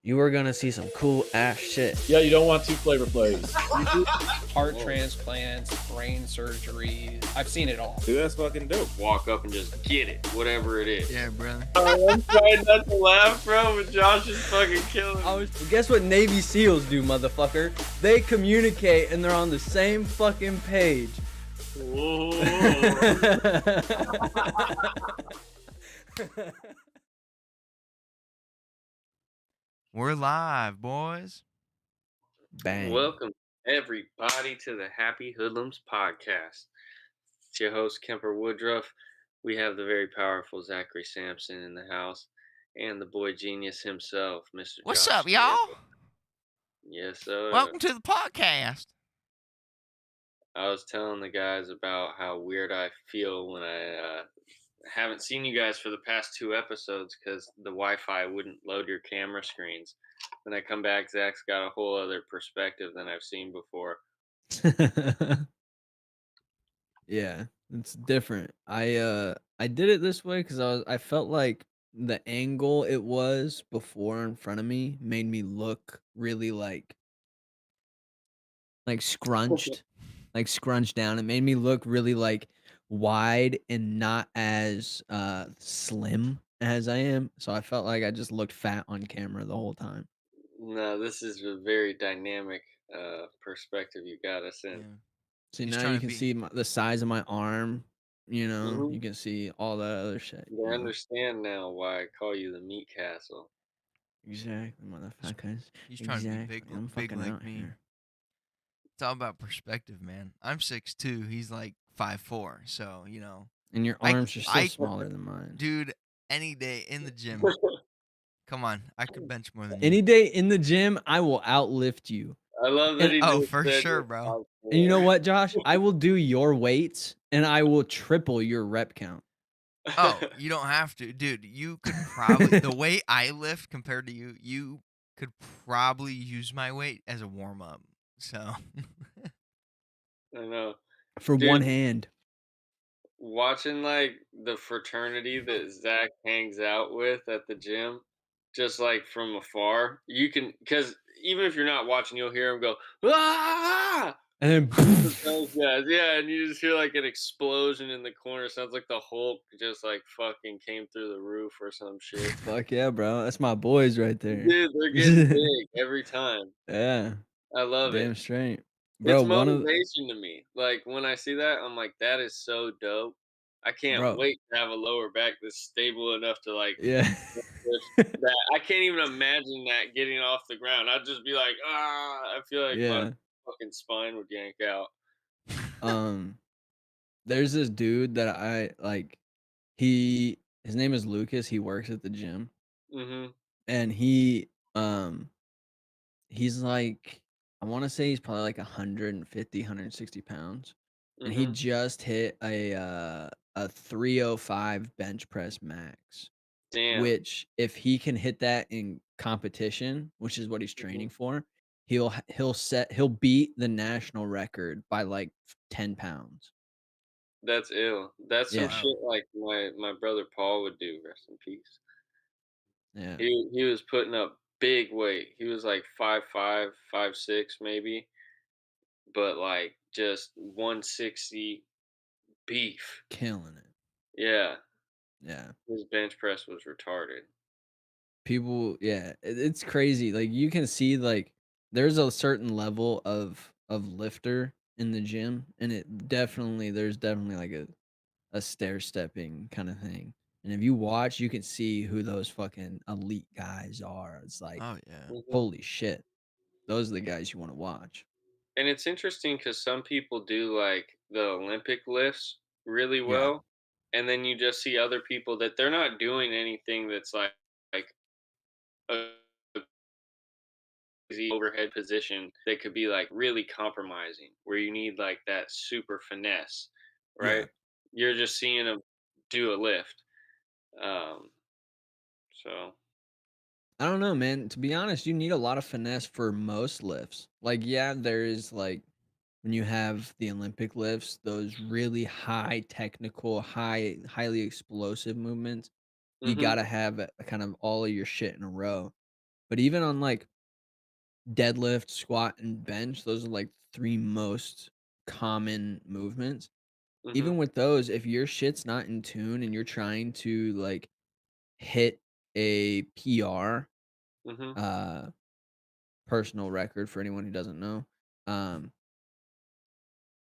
you are gonna see some cool ass shit. Yeah, you don't want two flavor plays. Heart transplants, brain surgeries. I've seen it all. Dude, that's fucking dope. Walk up and just get it, whatever it is. Yeah, brother. I'm trying not to laugh, bro, but Josh is fucking killing me. Guess what Navy SEALs do, motherfucker? They communicate and they're on the same fucking page. Whoa. We're live, boys. Bang. Welcome, everybody, to the Happy Hoodlums podcast. It's your host, Kemper Woodruff. We have the very powerful Zachary Sampson in the house and the boy genius himself, Mr. What's Josh up, y'all? Taylor. Yes, sir. Welcome to the podcast. I was telling the guys about how weird I feel when I haven't seen you guys for the past 2 episodes because the Wi-Fi wouldn't load your camera screens. When I come back, Zach's got a whole other perspective than I've seen before. Yeah, it's different. I did it this way because I felt like the angle it was before in front of me made me look really like scrunched, like scrunched down. It made me look really like wide and not as slim as I am. So I felt like I just looked fat on camera the whole time. No, this is a very dynamic perspective you got us in. Yeah. See, He's now trying you to can be- see the size of my arm. You know, Mhm. you can see all that other shit. I understand now why I call you the Meat Castle. Exactly, motherfuckers. He's trying to be Exactly. I'm big fucking like out me. here. It's all about perspective, man. I'm 6'2". He's like 5'4". So, you know. And your I- arms are still I- smaller than mine. Dude, any day in the gym. Come on. I could bench more than you. Any day in the gym, I will outlift you. I love that he Oh, just for said sure, you're bro. 5'4". And you know what, Josh? I will do your weights and I will triple your rep count. Oh, you don't have to. Dude, you could probably... the way I lift compared to you, you could probably use my weight as a warm-up. So... I know. For Dude. one hand. Watching like the fraternity that Zach hangs out with at the gym, just like from afar, you can, because even if you're not watching, you'll hear him go, ah! And Those guys, yeah, and you just hear like an explosion in the corner. Sounds like the Hulk just like fucking came through the roof or some shit. fuck yeah, bro. That's my boys right there. Dude, they're getting big every time. Yeah. I love Damn it. straight. Bro, It's one of motivation to me. Like when I see that, I'm like, that is so dope. I can't Bro. wait to have a lower back that's stable enough to like yeah. lift that. I can't even imagine that getting off the ground. I'd just be like, I feel like Yeah. my fucking spine would yank out. There's this dude that I like. His name is Lucas. He works at the gym, Mm-hmm. and he's like, I want to say he's probably like 150, 160 pounds, and he Mm-hmm. just hit a 305 bench press max. Damn. Which, if he can hit that in competition, which is what he's training for, he'll beat the national record by like 10 pounds. That's ill. That's some Yeah. shit like my brother Paul would do. Rest in peace. Yeah. He was putting up big weight. He was like 5'5", 5'6", maybe, but like just 160 beef. Killing it. Yeah, Yeah. his bench press was retarded. People, yeah, it's crazy. Like you can see like there's a certain level of lifter in the gym, and there's definitely like a stair stepping kind of thing. And if you watch, you can see who those fucking elite guys are. It's like, Oh, yeah. Mhm. holy shit. Those are the guys you want to watch. And it's interesting because some people do like the Olympic lifts really Yeah. well, and then you just see other people that they're not doing anything that's like a crazy overhead position that could be like really compromising, where you need like that super finesse, right? Yeah. You're just seeing them do a lift. Um, so I don't know, man. To be honest, you need a lot of finesse for most lifts. Like, yeah, there is like when you have the Olympic lifts, those really high technical, highly explosive movements, you mhm. gotta have kind of all of your shit in a row. But even on like deadlift, squat, and bench, those are like 3 most common movements. Mhm. Even with those, if your shit's not in tune and you're trying to like hit a PR, Mhm. uh, personal record for anyone who doesn't know, um,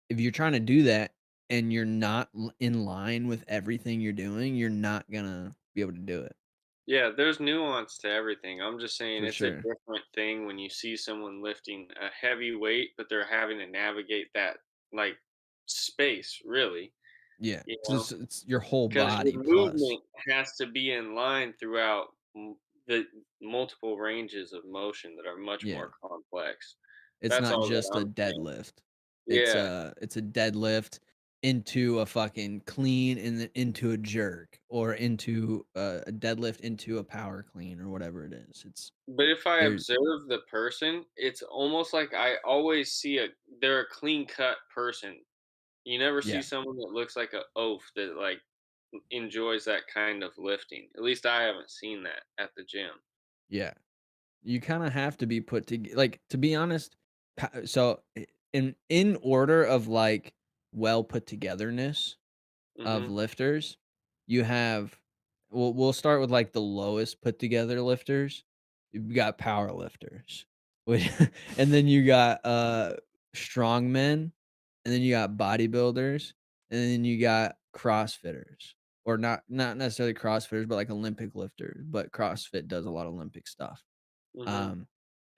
if you're trying to do that and you're not in line with everything you're doing, you're not gonna be able to do it Yeah, there's nuance to everything. I'm just saying for it's a sure. different thing when you see someone lifting a heavy weight, but they're having to navigate that like space, really, Yeah, you so know, it's your whole because your body plus. movement has to be in line throughout the multiple ranges of motion that are much Yeah. more complex. It's That's not all that just a I'm saying. deadlift. Yeah. It's a deadlift into a fucking clean and then into a jerk or into a deadlift into a power clean or whatever it is. It's But if I there observe the person, it's almost like I always see they're a clean cut person. You never see yeah, someone that looks like a oaf that like enjoys that kind of lifting. At least I haven't seen that at the gym. yeah. You kinda have to be put together. Like, to be honest, so in order of, like, well put togetherness of Mhm. lifters, you have we'll start with, like, the lowest put together lifters. You've got power lifters, which and then you got, strongmen, and then you got bodybuilders, and then you got CrossFitters, or not necessarily CrossFitters, but, like, Olympic lifters, but CrossFit does a lot of Olympic stuff. Mhm. Um,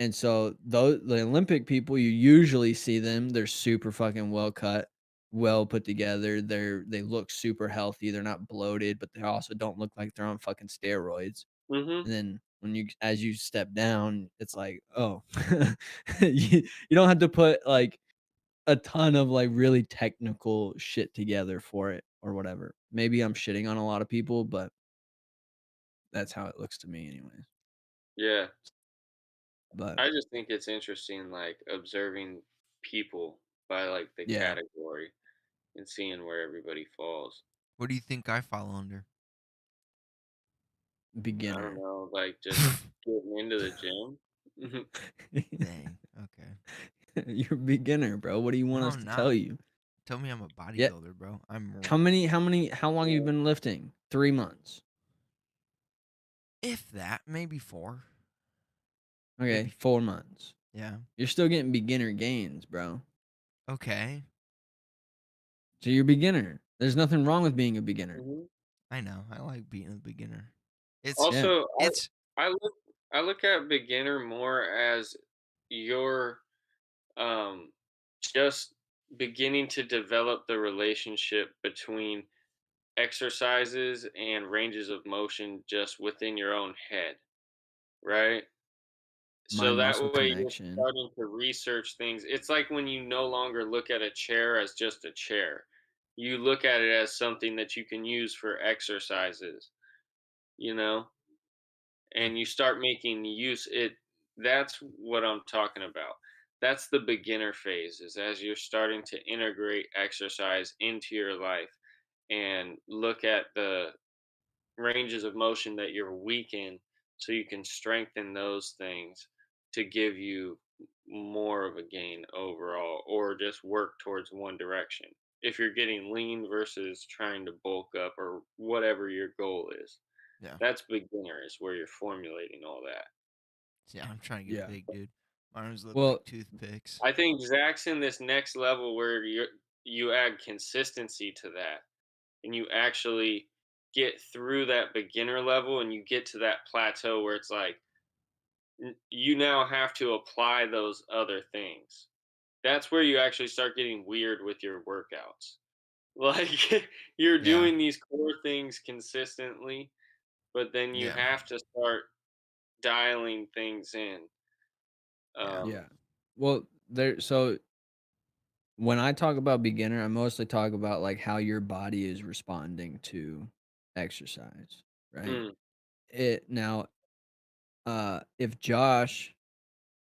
and so those the Olympic people, you usually see them, they're super fucking well cut, well put together. They look super healthy. They're not bloated, but they also don't look like they're on fucking steroids. Mhm. And then when you as you step down, it's like, oh, you don't have to put like a ton of like really technical shit together for it or whatever. Maybe I'm shitting on a lot of people, but that's how it looks to me anyways. Yeah. But I just think it's interesting like observing people by like the yeah, category and seeing where everybody falls. What do you think I fall under? I don't beginner. know, like just getting into the gym. Dang. Okay. You're a beginner, bro. What do you want No, us I'm to tell not. you? Tell me I'm a Yeah. bodybuilder, bro. How long you been lifting? 3 months. if that, maybe 4. Okay, Maybe 4 months. yeah. You're still getting beginner gains, bro. Okay. So you're a beginner. There's nothing wrong with being a beginner. Mhm. I know. I like being a beginner. It's Yeah. Also, it's I look I look at beginner more as your just beginning to develop the relationship between exercises and ranges of motion just within your own head, right? So Mind that muscle way you're connection. starting to research things. It's like when you no longer look at a chair as just a chair. You look at it as something that you can use for exercises, you know? And you start making use it that's what I'm talking about. That's the beginner phase is as you're starting to integrate exercise into your life and look at the ranges of motion that you're weak in so you can strengthen those things to give you more of a gain overall or just work towards one direction. If you're getting lean versus trying to bulk up or whatever your goal is. yeah. That's beginner is where you're formulating all that. Yeah, I'm trying to get Yeah. big, dude. My arms look like Well, toothpicks. I think Zach's in this next level where you add consistency to that and you actually get through that beginner level and you get to that plateau where it's like you now have to apply those other things. That's where you actually start getting weird with your workouts. Like you're Yeah. doing these core things consistently, but then you Yeah. have to start dialing things in. Yeah. Um, yeah. Well, there so when I talk about beginner, I mostly talk about like how your body is responding to exercise, right? mm, It now if Josh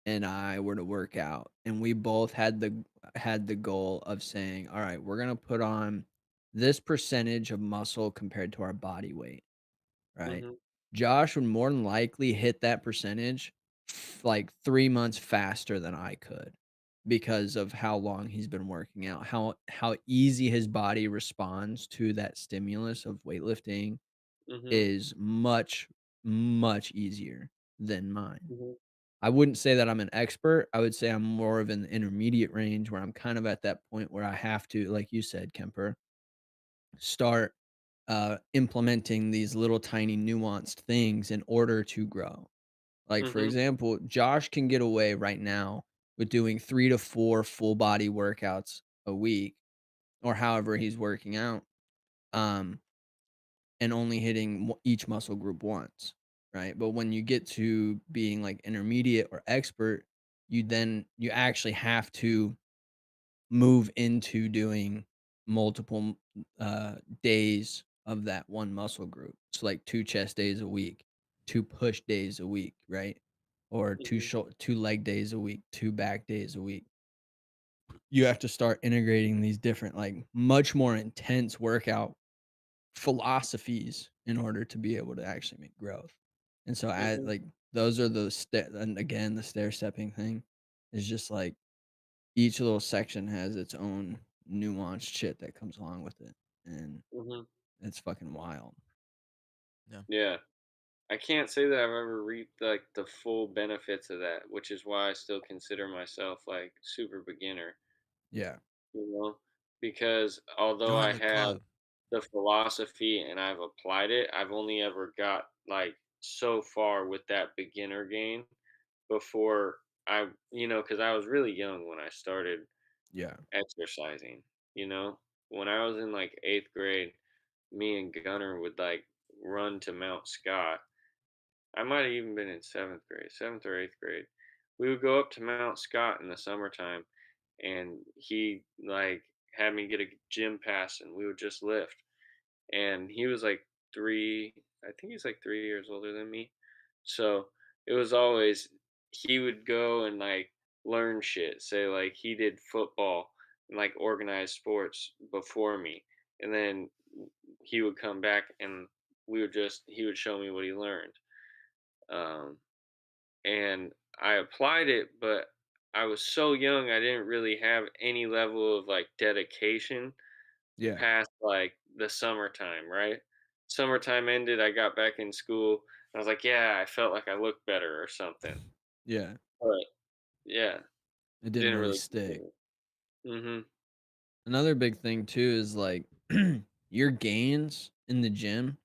and I were to work out and we both had the goal of saying, "All right, we're going to put on this percentage of muscle compared to our body weight," right? mhm, Josh would more than likely hit that percentage like 3 months faster than I could because of how long he's been working out, how easy his body responds to that stimulus of weightlifting Mhm. is much, much easier than mine. Mhm. I wouldn't say that I'm an expert. I would say I'm more of an intermediate range where I'm kind of at that point where I have to, like you said, Kemper, start implementing these little tiny nuanced things in order to grow. Like, for Mhm. example, Josh can get away right now with doing 3 to 4 full body workouts a week or however he's working out, um, and only hitting each muscle group once, right? But when you get to being like intermediate or expert, you actually have to move into doing multiple days of that one muscle group. So like 2 chest days a week, 2 push days a week, right? Or 2 Mhm. 2 leg days a week, 2 back days a week. You have to start integrating these different like much more intense workout philosophies in order to be able to actually make growth. And so I Mhm. like those are the and again the stair stepping thing is just like each little section has its own nuanced shit that comes along with it, and Mhm. it's fucking wild. Yeah. Yeah. I can't say that I've ever reaped like the full benefits of that, which is why I still consider myself like super beginner, Yeah. you know? Because although Join I the have club. the philosophy and I've applied it, I've only ever got like so far with that beginner game before because I was really young when I started Yeah. exercising, you know? When I was in like 8th grade, me and Gunner would like run to Mount Scott. I might have even been in 7th grade, 7th or 8th grade. We would go up to Mount Scott in the summertime, and he, like, had me get a gym pass, and we would just lift. And he was, like, 3 I think he's, like, 3 years older than me. So, it was always he would go and, like, learn shit. Say, like, he did football and, like, organized sports before me, and then he would come back, and he would show me what he learned. Um, and I applied it, but I was so young, I didn't really have any level of like dedication Yeah. past like the summertime, right? Summertime ended, I got back in school, and I was like, yeah, I felt like I looked better or something. Yeah. But yeah, It didn't didn't really really stick. continue. Mhm. Another big thing too is like your gains in the gym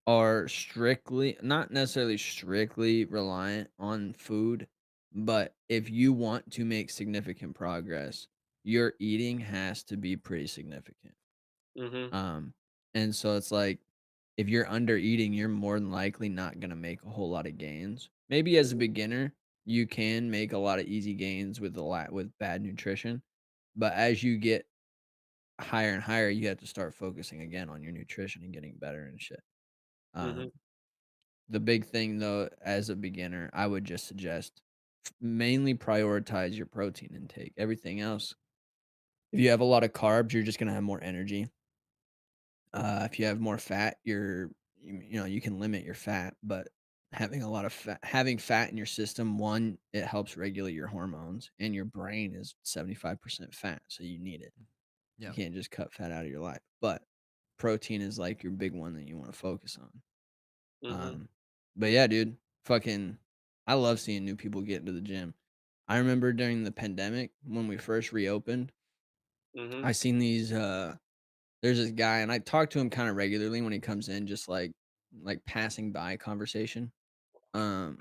are strictly not necessarily strictly reliant on food, but if you want to make significant progress, your eating has to be pretty significant. Mhm. Um, and so it's like if you're under eating, you're more than likely not gonna make a whole lot of gains. Maybe as a Mhm. beginner, you can make a lot of easy gains with a lot with bad nutrition, but as you get higher and higher, you have to start focusing again on your nutrition and getting better and shit. Mhm. Um, the big thing though, as a beginner, I would just suggest mainly prioritize your protein intake. Everything else, if you have a lot of carbs, you're just gonna have more energy. If you have more fat, you know, you can limit your fat, but having fat in your system, one, it helps regulate your hormones, and your brain is 75% fat, so you need it. You Yeah. can't just cut fat out of your life. But protein is like your big one that you want to focus on. Mhm. Um, but yeah, dude, fucking, I love seeing new people get into the gym. I remember during the pandemic when we first reopened, Mhm. I seen these there's this guy, and I talk to him kind of regularly when he comes in, just like passing by conversation. Um,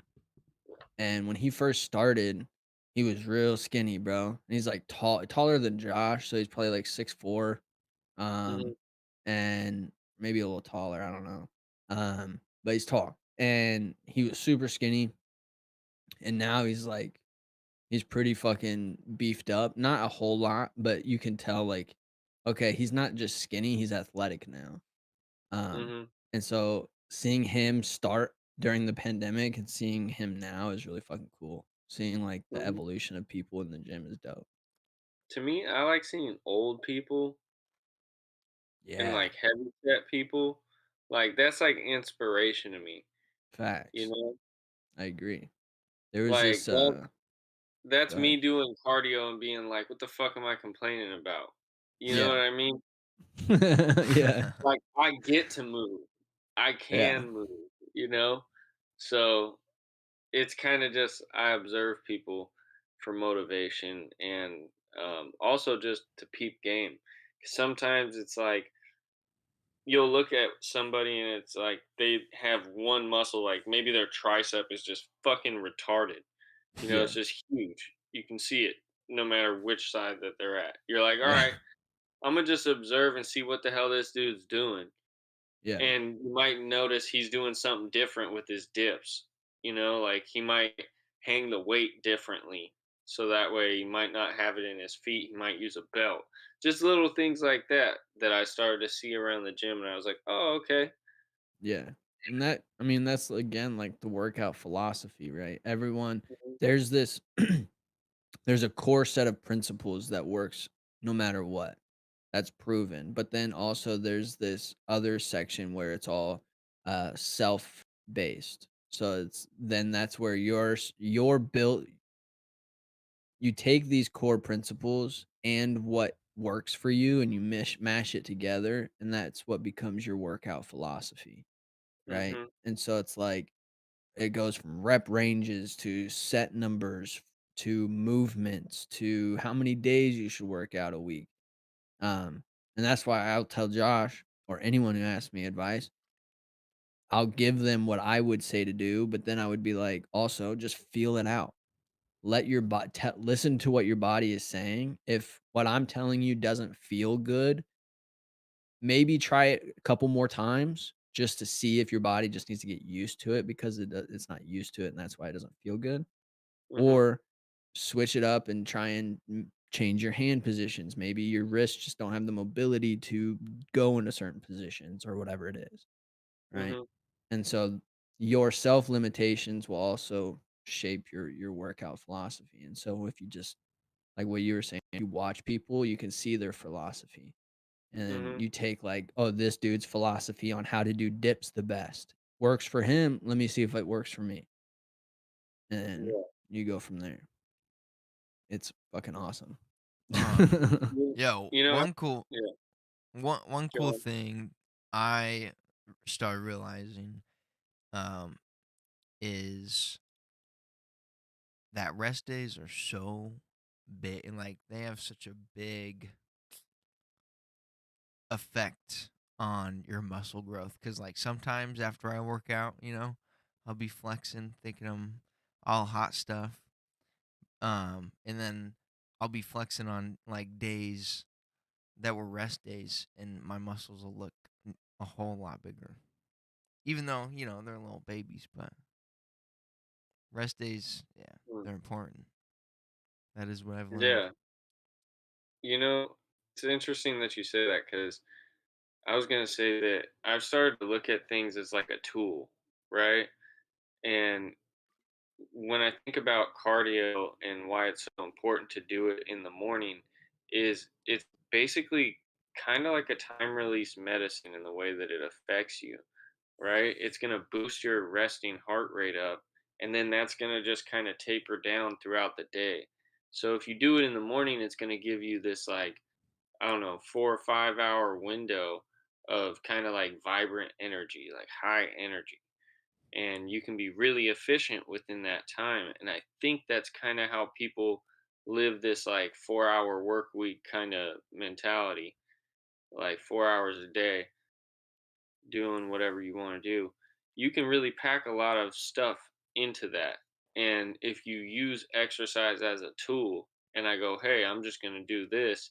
and when he first started, he was real skinny, bro. And he's like taller than Josh, so he's probably like 6'4", Mhm. and maybe a little taller. I don't know. But he's tall, and he was super skinny, and now he's pretty fucking beefed up. Not a whole lot, but you can tell like, okay, he's not just skinny; he's athletic now. Mhm. And so seeing him start during the pandemic and seeing him now is really fucking cool. Seeing like the Mhm. evolution of people in the gym is dope. To me, I like seeing old people and Yeah, like heavy set people. Like that's like inspiration to me, you facts. know? I agree. There was Like this, that's go me ahead. doing cardio and being like, "What the fuck am I complaining about?" You know Yeah. what I mean? Yeah, Like, I get to move. I yeah, can move, you know? So, it's kinda just I observe people for motivation and, also just to peep game. Sometimes it's like, you'll look at somebody and it's like they have one muscle, like, maybe their tricep is just fucking retarded. You know, it's yeah, just huge. You can see it no matter which side that they're at. You're like, "All yeah, right, Imma just observe and see what the hell this dude's doing." yeah, And you might notice he's doing something different with his dips. You know, like he might hang the weight differently. So that way he might not have it in his feet. He might use a belt. Just little things like that that I started to see around the gym. And I was like, oh, okay. yeah. And that I mean, that's again like the workout philosophy, right? Everyone Mhm, there's this there's a core set of principles that works no matter what. That's proven. But then also there's this other section where it's all self based. So it's then that's where your built you take these core principles and what works for you and you mash it together and that's what becomes your workout philosophy, right? mhm, And so it's like it goes from rep ranges to set numbers to movements to how many days you should work out a week. And that's why I'll tell Josh or anyone who asks me advice, I'll give them what I would say to do, but then I would be like, also just feel it out. Let your body listen to what your body is saying. If what I'm telling you doesn't feel good, maybe try it a couple more times just to see if your body just needs to get used to it because it's not used to it and that's why it doesn't feel good. mhm, Or switch it up and try and change your hand positions. Maybe your wrists just don't have the mobility to go into certain positions or whatever it is, right? mhm, And so your self limitations will also shape your workout philosophy. And so if you just like what you were saying, you watch people, you can see their philosophy. And mhm. you take like, oh, this dude's philosophy on how to do dips the best. Works for him. Let me see if it works for me. And Yeah. you go from there. It's fucking awesome. um, You yo, you know, yeah, one go cool on. thing I started realizing um is that rest days are so big and like they have such a big effect on your muscle growth because like sometimes after I work out, I'll be flexing thinking I'm all hot stuff, and then I'll be flexing on like days that were rest days and my muscles will look a whole lot bigger even though they're little babies, but rest days, yeah, Mm. they're important. That is what I've learned. Yeah. You know, it's interesting that you say that because I was going to say that I've started to look at things as like a tool, right? And when I think about cardio and why it's so important to do it in the morning, is it's basically kind of like a time release medicine in the way that it affects you, right? It's going to boost your resting heart rate up, and then that's going to just kind of taper down throughout the day. So if you do it in the morning, it's going to give you this, like, I don't know, 4 or 5 hour window of kind of like vibrant energy, like high energy, and you can be really efficient within that time. And I think that's kind of how people live this like 4 hour work week kind of mentality, like 4 hours a day doing whatever you want to do. You can really pack a lot of stuff into that. And if you use exercise as a tool, and I go, hey, I'm just going to do this,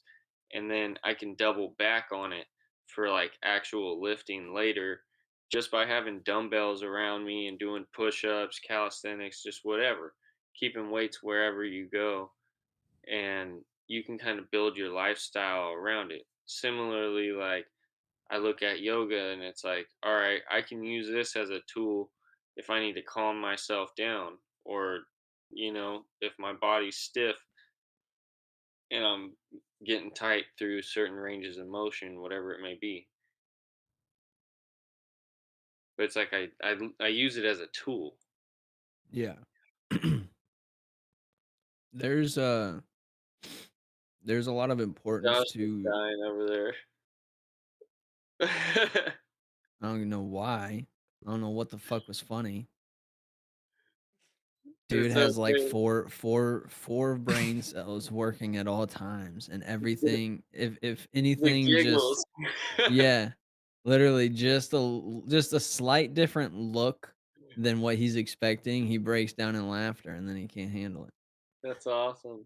and then I can double back on it for like actual lifting later just by having dumbbells around me and doing push ups, calisthenics, just whatever, keeping weights wherever you go. And you can kind of build your lifestyle around it. Similarly, like, I look at yoga and it's like, all right, I can use this as a tool if I need to calm myself down, or, if my body's stiff and I'm getting tight through certain ranges of motion, whatever it may be. But it's like I use it as a tool. Yeah. there's there's a lot of importance Josh is to dying over there. I don't even know why. I don't know what the fuck was funny. Dude It's has like okay. four brain cells working at all times and everything if The anything just giggles. yeah, literally just a slight different look than what he's expecting, he breaks down in laughter and then he can't handle it. That's awesome.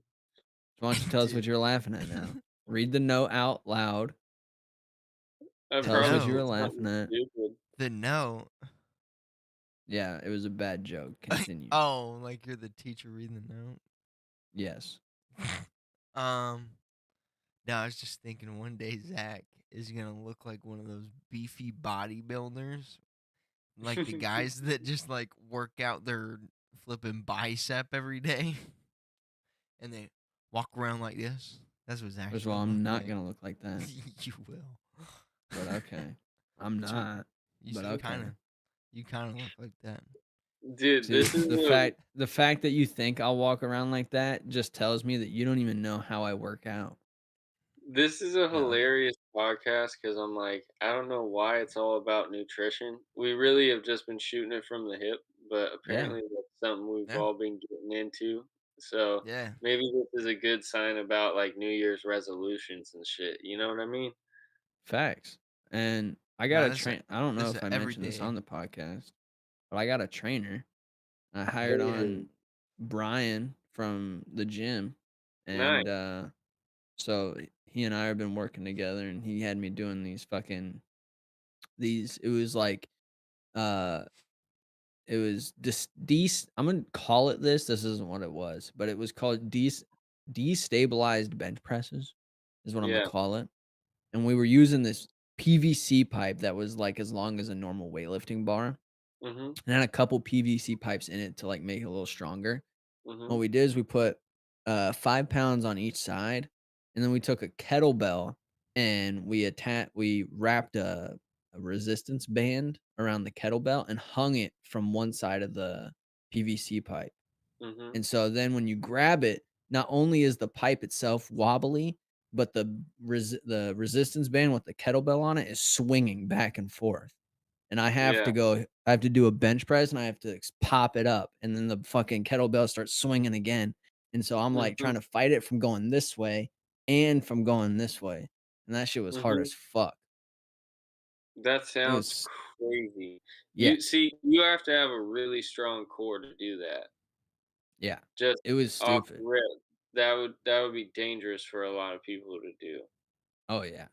So why don't you tell us what Dude. you're laughing at now? Read the note out loud. I The Tell us what promise you no. were it's laughing something at. stupid. The no. Yeah, it was a bad joke. Continue. Oh, like you're the teacher reading the note. Yes. um, no, I was just thinking one day Zach is gonna look like one of those beefy bodybuilders, like the guys that just like work out their flipping bicep every day, and they walk around like this. That's what Zach's First of all, gonna look I'm not like. gonna look like that, You will. but okay. I'm That's what not, you but seem kind okay. of. You kind of look like that. Dude, See, this is a the fact that you think I'll walk around like that just tells me that you don't even know how I work out. this is a No. hilarious podcast because I'm like, I don't know why it's all about nutrition. We really have just been shooting it from the hip, but Yeah, apparently that's something we've Yeah. all been getting into. So Yeah. maybe this is a good sign about like New Year's resolutions and shit. You know what I mean? facts. And I got No, a train. I don't know this is if I a mentioned this everyday. on the podcast, but I got a trainer. I hired Hey, on Brian from the gym, and nice. so he and I have been working together, and he had me doing these fucking these. It was like uh it was I'm gonna call it this. This isn't what it was, but it was called destabilized bench presses, is what I'm gonna Yeah. call it. And we were using this PVC pipe that was like as long as a normal weightlifting bar, Mhm. and had a couple PVC pipes in it to like make it a little stronger. What Mhm. we did is we put 5 pounds on each side, and then we took a kettlebell and we wrapped a resistance band around the kettlebell and hung it from one side of the PVC pipe. Mhm. And so then when you grab it, not only is the pipe itself wobbly, but the resistance band with the kettlebell on it is swinging back and forth. And Yeah. I have to do a bench press and I have to pop it up and then the fucking kettlebell starts swinging again. And so I'm like Mhm. trying to fight it from going this way and from going this way. And that shit was hard Mhm. as fuck. That It sounds was crazy. yeah, You see, you have to have a really strong core to do that. yeah. Just It was off stupid. rip. That would be dangerous for a lot of people to do. Oh yeah.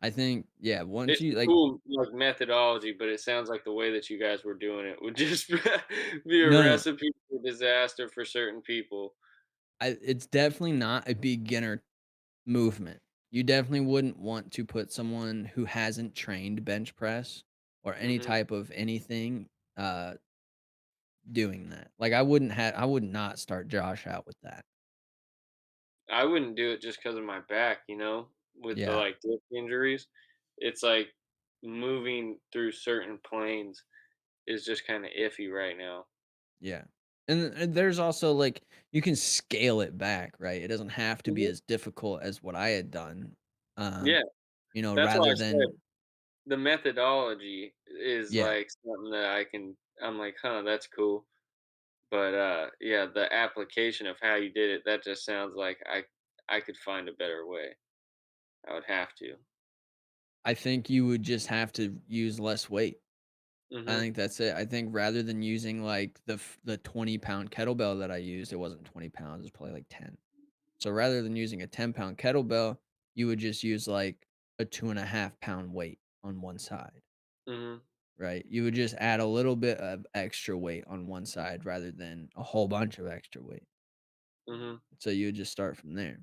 I think yeah, once It's you a like cool like methodology, but it sounds like the way that you guys were doing it would just be a no, no. recipe for disaster for certain people. It's definitely not a beginner movement. You definitely wouldn't want to put someone who hasn't trained bench press or any Mhm. type of anything uh doing that. Like I would not start Josh out with that. I wouldn't do it just because of my back, with the Yeah. like disc injuries. It's like moving through certain planes is just kind of iffy right now. Yeah. And there's also like you can scale it back, right? It doesn't have to be Mhm. as difficult as what I had done. Um, Yeah, that's why rather I said than the methodology is yeah, like something that I'm like, "Huh, that's cool." But, yeah, the application of how you did it, that just sounds like I could find a better way. I would have to. I think you would just have to use less weight. I Mhm, think that's it. I think rather than using like the 20-pound kettlebell that I used, it wasn't 20 pounds, it was probably like 10. So rather than using a 10-pound kettlebell, you would just use like a 2.5-pound weight on one side, mhm, right? You would just add a little bit of extra weight on one side rather than a whole bunch of extra weight. mhm. So you would just start from there.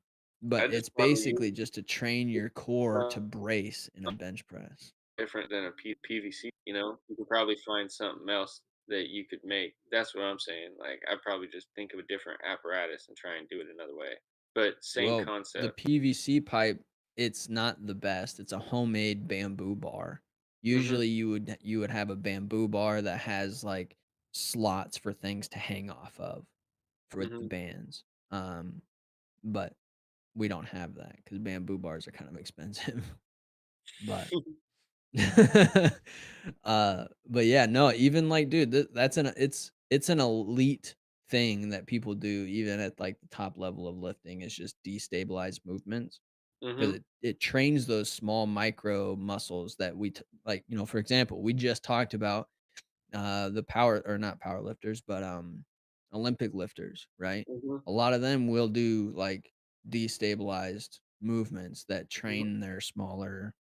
I But just it's probably basically just to train your core to use brace in a bench press. different than a PVC, you know? You could probably find something else that you could make. That's what I'm saying. Like, I'd probably just think of a different apparatus and try and do it another way. But same Well, the concept. PVC pipe, it's not the best. It's a homemade bamboo bar. Mhm, Usually you would have a bamboo bar that has like slots for things to hang off of. for the Mhm. bands. But we don't have that because bamboo bars are kind of expensive. But but yeah, no, even like, dude, that's it's an elite thing that people do even at like the top level of lifting is just destabilize movements because Mhm. it trains those small micro muscles that like, for example, we just talked about the power or not power lifters, but Olympic lifters, right? Mhm. A lot of them will do like destabilized movements that Mhm. train their smaller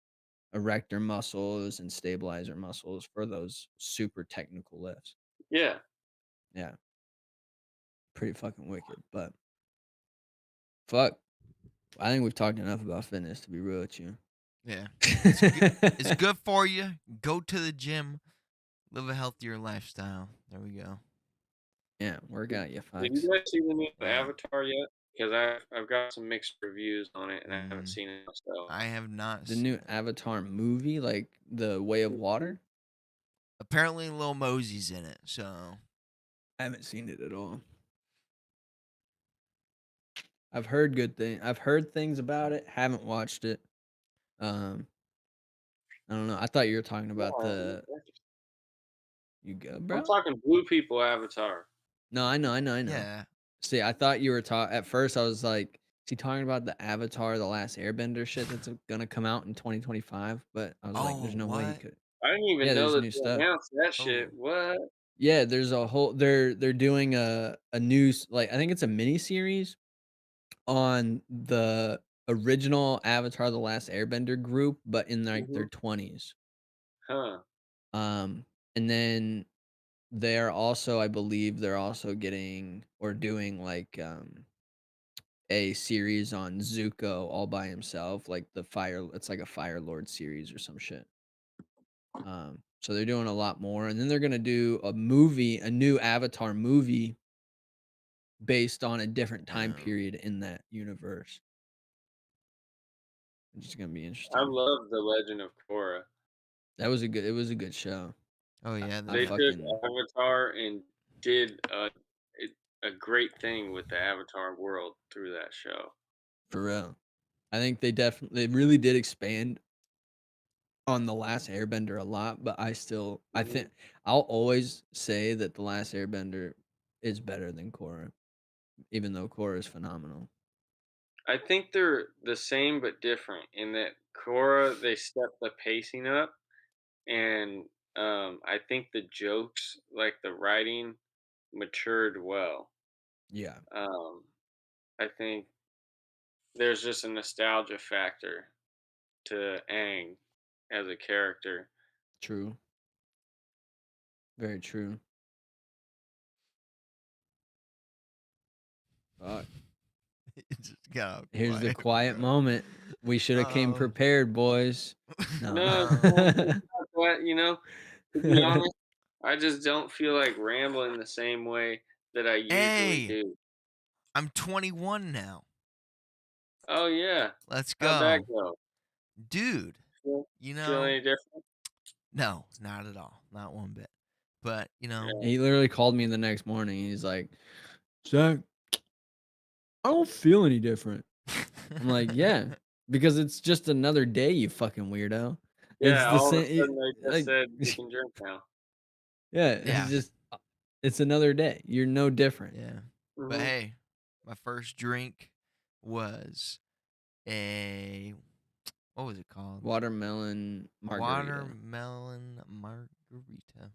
erector muscles and stabilizer muscles for those super technical lifts. Yeah. Yeah, pretty fucking wicked. But fuck, I think we've talked enough about fitness to be real with you. Yeah. It's good. It's good for you. Go to the gym. Live a healthier lifestyle. There we go. Yeah, work out, you Did you fucks. guys see the new Yeah. Avatar yet? Because I've got some mixed reviews on it, and I haven't Mm, seen it myself. I have not The seen new it. Avatar movie, like The Way of Water. Apparently, Lil Mosey's in it. So I haven't seen it at all. I've heard good things. I've heard things about it. Haven't watched it. Um, I don't know. I thought you were talking about Yeah, the you good, I'm bro? talking Blue People Avatar. No, I know, I know, I know. yeah. See, I thought you were talking. At first, I was like, "Is he talking about the Avatar: The Last Airbender shit that's gonna come out in 2025?" But I was like, Oh, "There's no way he what? could." I didn't even Yeah, know there's that new they stuff. announced that Oh, shit. What? Yeah, there's a whole. They're doing a new like I think it's a mini series on the original Avatar: The Last Airbender group, but in like their Mhm. 20s. Huh. And then they're also, I believe, they're also getting or doing like a series on Zuko all by himself, like the fire. It's like a Fire Lord series or some shit. So they're doing a lot more, and then they're gonna do a movie, a new Avatar movie based on a different time damn. period in that universe, which is gonna be I interesting. love The Legend of Korra. It was a good show. Oh yeah, I They the took fucking Avatar and did a great thing with the Avatar world through that show. for real. I think they really did expand on The Last Airbender a lot, but I Mhm. think I'll always say that The Last Airbender is better than Korra, even though Korra is phenomenal. I think they're the same but different in that Korra they stepped the pacing up, and I think the jokes, like the writing, matured well. Yeah, Um, I think there's just a nostalgia factor to Aang as a character. true. Very true. Fuck. it just got all Here's the quiet, quiet bro. moment. We should have came Um, prepared, boys. No. No, no, it's not that, to be honest, I just don't feel like rambling the same way that I usually hey, do. I'm 21 now. Oh yeah, Let's how'd that go, go? dude. Feel, You feel know, any different? no, not at all, not one bit. But Yeah. He literally called me the next morning. He's like, Zach, I don't feel any different. I'm like, yeah, because it's just another day, you fucking weirdo. It's Yeah, the all of a same, sudden they just like, said you can drink now. yeah, it's yeah, just, it's another day. You're no different. yeah. But Mhm. hey, my first drink was a what was it called? Watermelon margarita. Watermelon margarita.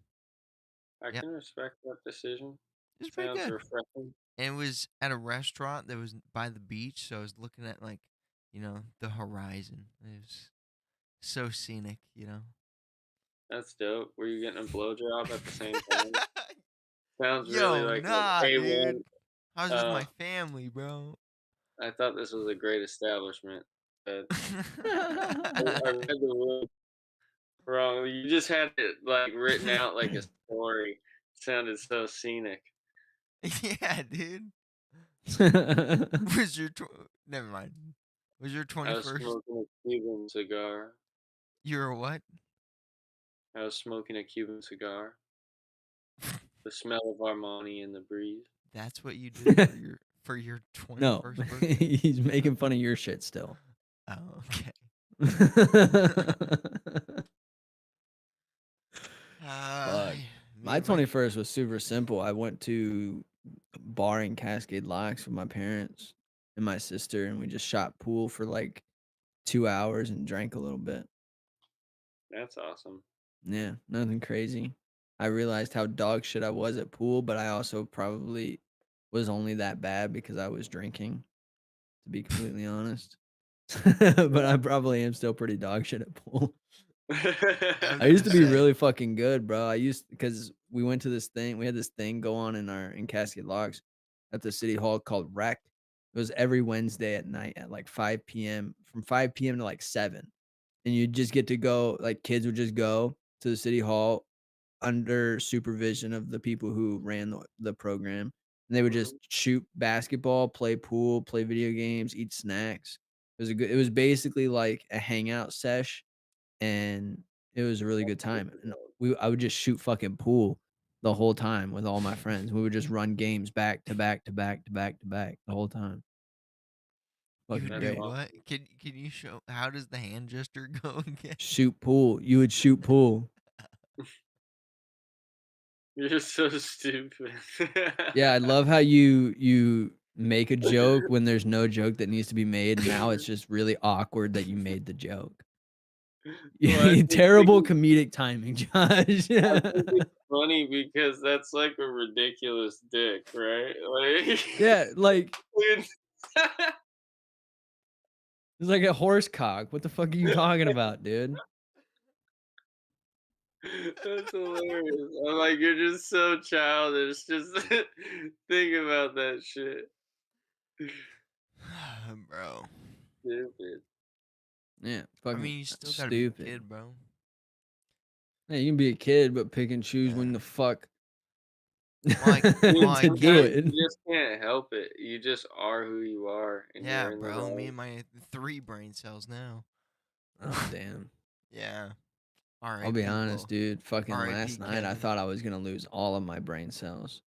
I Yep, can respect that decision. it was pretty Sounds good. refreshing. And it was at a restaurant that was by the beach, so I was looking at like, the horizon. It was so scenic. That's dope. Were you getting a blowjob at the same time? Sounds really Yo, like nah, an dude. A1. I was with Uh, my family, bro. I thought this was a great establishment, but I read the room wrong. You just had it like written out like a story. Sounded so scenic. yeah, dude. Was your never mind. Was your I was 21st? smoking a Cuban cigar. You were what? I was smoking a Cuban cigar. The smell of Armani in the breeze. That's what you did for your No, 21st birthday? he's making fun of your shit still. Oh, okay. Uh, Fuck. me My and my 21st was super simple. I went to a bar in Cascade Locks with my parents and my sister, and we just shot pool for like 2 hours and drank a little bit. That's awesome. Yeah, nothing crazy. I realized how dog shit I was at pool, but I also probably was only that bad because I was drinking, to be completely honest. But I probably am still pretty dog shit at pool. I was I used gonna to be say, really fucking good, bro. I used because we went to this thing. We had this thing go on in Cascade Locks at the city hall called Rec. It was every Wednesday at night at like 5 p.m. from 5 p.m. to like 7. And you just get to go, like kids would just go to the city hall under supervision of the people who ran the program. And they would just Mhm. shoot basketball, play pool, play video games, eat snacks. It was basically like a hangout sesh, and it was a really good time. And I would just shoot fucking pool the whole time with all my friends. We would just run games back to back to back to back to back the whole time. you Fucking would That's do great. what? awesome. Can you show how does the hand gesture go again? Shoot pool. You would shoot pool. You're so stupid. Yeah, I love how you make a joke when there's no joke that needs to be made, and now it's just really awkward that you made the joke. Well, Terrible comedic timing, Josh. I think it's funny because that's like a ridiculous dick, right? Like, Yeah, like dude, it's like a horse cock. What the fuck are you talking about, dude? that's hilarious. I'm like, you're just so childish. Just think about that shit. Bro. Stupid. Yeah, I fucking mean, you still gotta be a stupid. kid, bro. Yeah, you can be a kid, but pick and choose Yeah. when the fuck Well, to I do can't. Sometimes it. you just can't help it. You just are who you are, and Yeah, you're in the bro. Me right. and my 3 brain cells now. Oh, damn. Yeah. I'll be R.I.P. honest, Well, dude. Fucking last R.I.P. night, I Kevin. thought I was gonna lose all of my brain cells.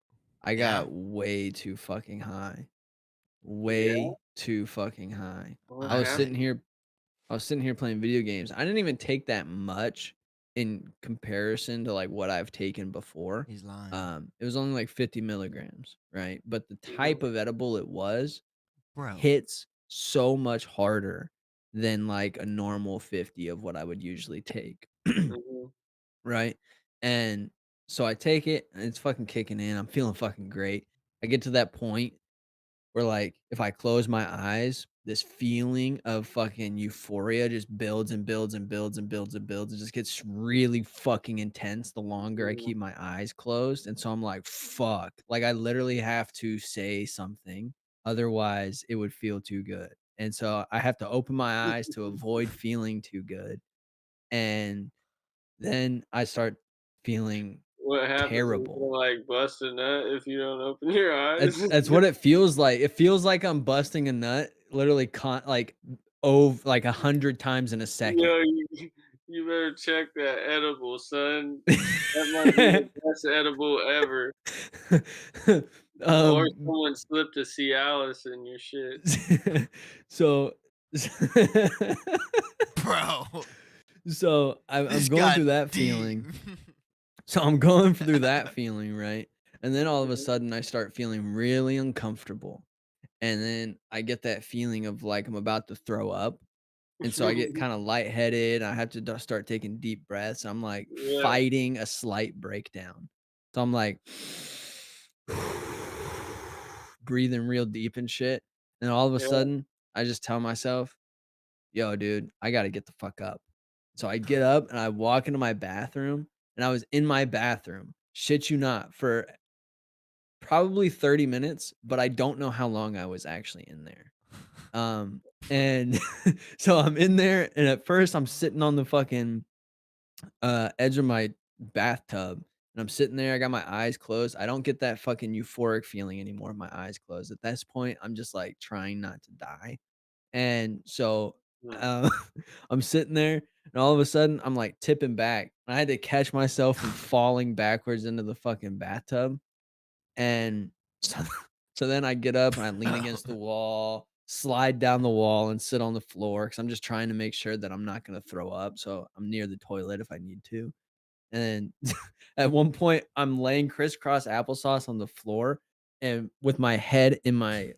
I Yeah. got way too fucking high. Yeah. Way too fucking high. What I was I sitting happened? here I was sitting here playing video games. I didn't even take that much in comparison to, like, what I've taken before. he's lying. It was only, like, 50 milligrams, right? But the Mhm, type of edible it was Bro. hits so much harder than, like, a normal 50 of what I would usually take. mhm. Right? And so I take it, and it's fucking kicking in. I'm feeling fucking great. I get to that point where, like, if I close my eyes, this feeling of fucking euphoria just builds and builds and builds and builds and builds. It just gets really fucking intense the longer I Mhm. keep my eyes closed. And so I'm like, fuck. Like, I literally have to say something. Otherwise, it would feel too good. And so I have to open my eyes to avoid feeling too good. And then I start feeling What happens? Are you terrible. gonna like bust a nut if you don't open your eyes? That's what it feels like. It feels like I'm busting a nut literally like over like 100 times in a second. Yo, you better check that edible, son. That might be the best edible ever. Or Um, someone slipped a Cialis in your shit. so Bro. so I'm This going got through that deep. feeling. So I'm going through that feeling, right? And then all of a sudden I start feeling really uncomfortable. And then I get that feeling of like I'm about to throw up. And so I get kind of lightheaded. I have to start taking deep breaths. I'm like Yeah, fighting a slight breakdown. So I'm like breathing real deep and shit. And all of a yeah. sudden, I just tell myself, yo, dude, I got to get the fuck up. So I get up and I walk into my bathroom, and I was in my bathroom, shit you not, for probably 30 minutes, but I don't know how long I was actually in there. And so I'm in there, and at first I'm sitting on the fucking edge of my bathtub, and I'm sitting there. I got my eyes closed. I don't get that fucking euphoric feeling anymore. With my eyes closed. At this point, I'm just like trying not to die. And so Hmm. um, I'm sitting there, and all of a sudden, I'm like tipping back. I had to catch myself from falling backwards into the fucking bathtub, and So, so then I get up and I lean against the wall, slide down the wall, and sit on the floor because I'm just trying to make sure that I'm not going to throw up. So I'm near the toilet if I need to. And at one point, I'm laying crisscross applesauce on the floor, and with my head in my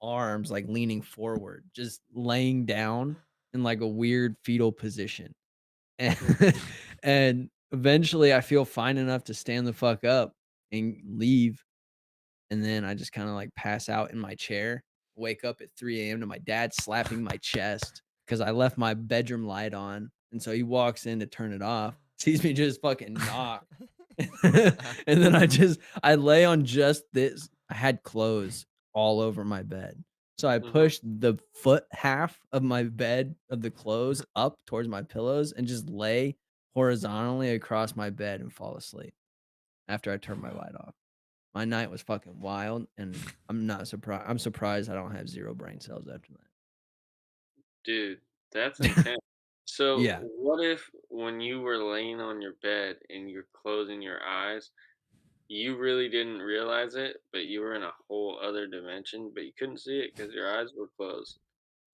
arms, like leaning forward, just laying down in like a weird fetal position. And, and eventually, I feel fine enough to stand the fuck up and leave, and then I just kinda, like, pass out in my chair, wake up at 3 AM to my dad slapping my chest because I left my bedroom light on, and so he walks in to turn it off, sees me just fucking knock, and then I lay on just this. I had clothes all over my bed, so I Mhm. pushed the foot half of my bed of the clothes up towards my pillows and just lay horizontally across my bed and fall asleep after I turned my light off. My night was fucking wild, and I'm surprised I don't have 0 brain cells after Dude, that's that. intense. So, Yeah. what if when you were laying on your bed and you're closing your eyes, you really didn't realize it, but you were in a whole other dimension, but you couldn't see it because your eyes were closed?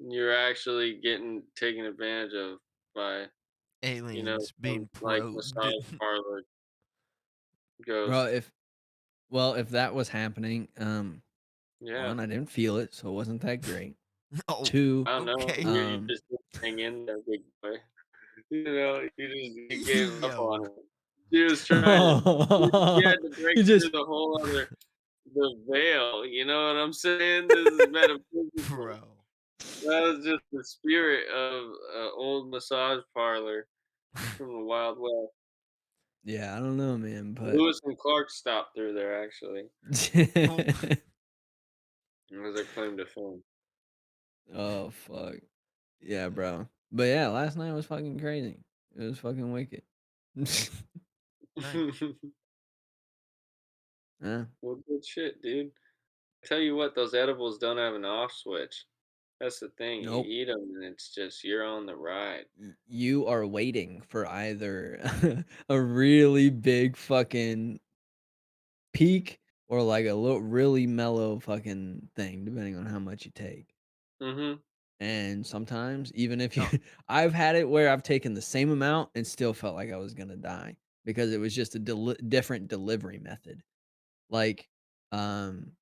You're actually getting taken advantage of by, Aliens some, being like, probed. massage parlor Bro, ghost. if that was happening, 1, Yeah. I didn't feel it, so it wasn't that great. Oh, 2, I don't know. okay. You um just didn't hang in there, big boy. You gave up Yo, on it. She was trying to she had to break you through just the whole other the veil, you know what I'm saying? This is metaphysical. bro. That was just the spirit of a old massage parlor from the Wild West. Yeah, I don't know, man, but Lewis and Clark stopped through there, actually. Oh, It was their claim to fame. Oh, fuck. Yeah, bro. But, yeah, last night was fucking crazy. It was fucking wicked. nice. Yeah. Well, good shit, dude. Tell you what, those edibles don't have an off switch. That's the thing. You Nope. eat them, and it's just you're on the ride. You are waiting for either a really big fucking peak or like a little really mellow fucking thing, depending on how much you take. Mhm. And sometimes, even if you, Oh, I've had it where I've taken the same amount and still felt like I was gonna die because it was just a different delivery method. Like, um,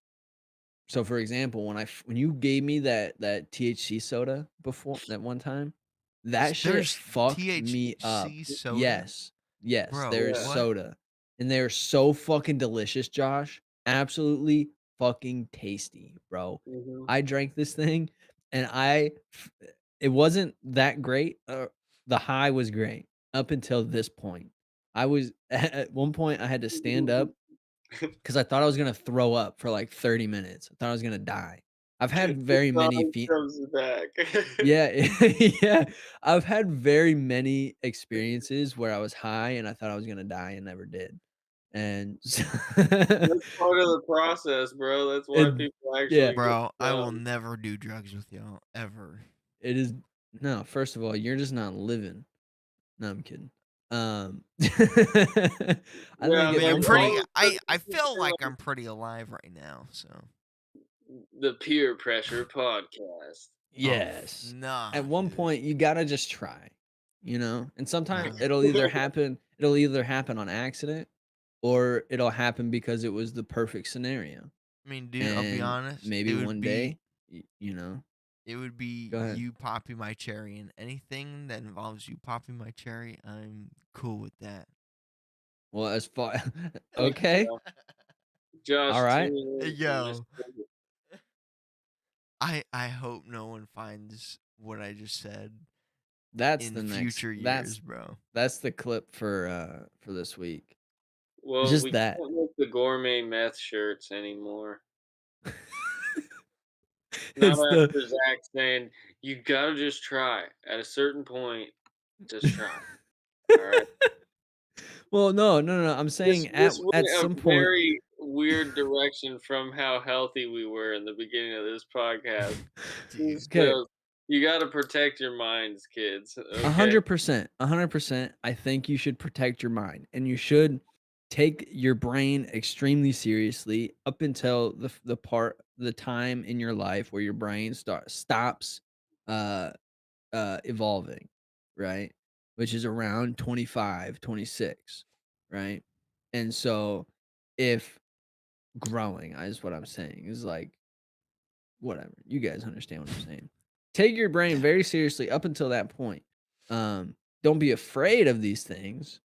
so for example, when you gave me that THC soda before that one time, that shit there's fucked me up. THC soda, Yes. Yes, bro. there's Yeah. What? soda, and they're so fucking delicious, Josh. Absolutely fucking tasty, bro. Mhm. I drank this thing, and it wasn't that great, the high was great up until this point. I was at one point, I had to stand up 'cause I thought I was gonna throw up for, like, 30 minutes. I thought I was gonna die. I've had The very many song comes back. Yeah, yeah. I've had very many experiences where I was high and I thought I was gonna die and never did. And so That's part of the process, bro. That's why and people yeah, actually get Bro, I will done. never do drugs with y'all ever. it is no, first of all, you're just not living. No, I'm kidding. I Yeah, think I I at mean, I'm mean, one pretty. all point of a I sudden I you just feel feel like like I'm pretty alive right now. So. the peer pressure podcast. Oh, yes. nah, At one dude. point, you gotta just try, And sometimes Nah. it'll either happen on accident or it'll happen because it was the perfect scenario. I mean, dude, I'll be And honest. maybe one day, It would be go ahead. you popping my cherry, and anything that involves you popping my cherry, I'm cool with that. Well, as far Thank you, okay, bro. Josh alright. tuning Hey, in from yo, Mississippi. I hope no one finds what I just said That's in the next future years, bro. that's the clip for this week. It's Well, just we that. can't make the gourmet meth shirts anymore. Not It's the after Zach saying, "You gotta just try. At a certain point, just try." All right. Well, no, no, no, I'm This saying this went at a some point very weird direction from how healthy we were in the beginning of this podcast. Dude. This okay, goes, you gotta protect your minds, kids, okay? 100%, 100%, I think you should protect your mind, and you should take your brain extremely seriously up until the time in your life where your brain stops uh evolving, right? Which is around 25, 26, right? And so if growing is what I'm saying is like whatever. You guys understand what I'm saying. Take your brain Yeah. very seriously up until that point. Don't be afraid of these things.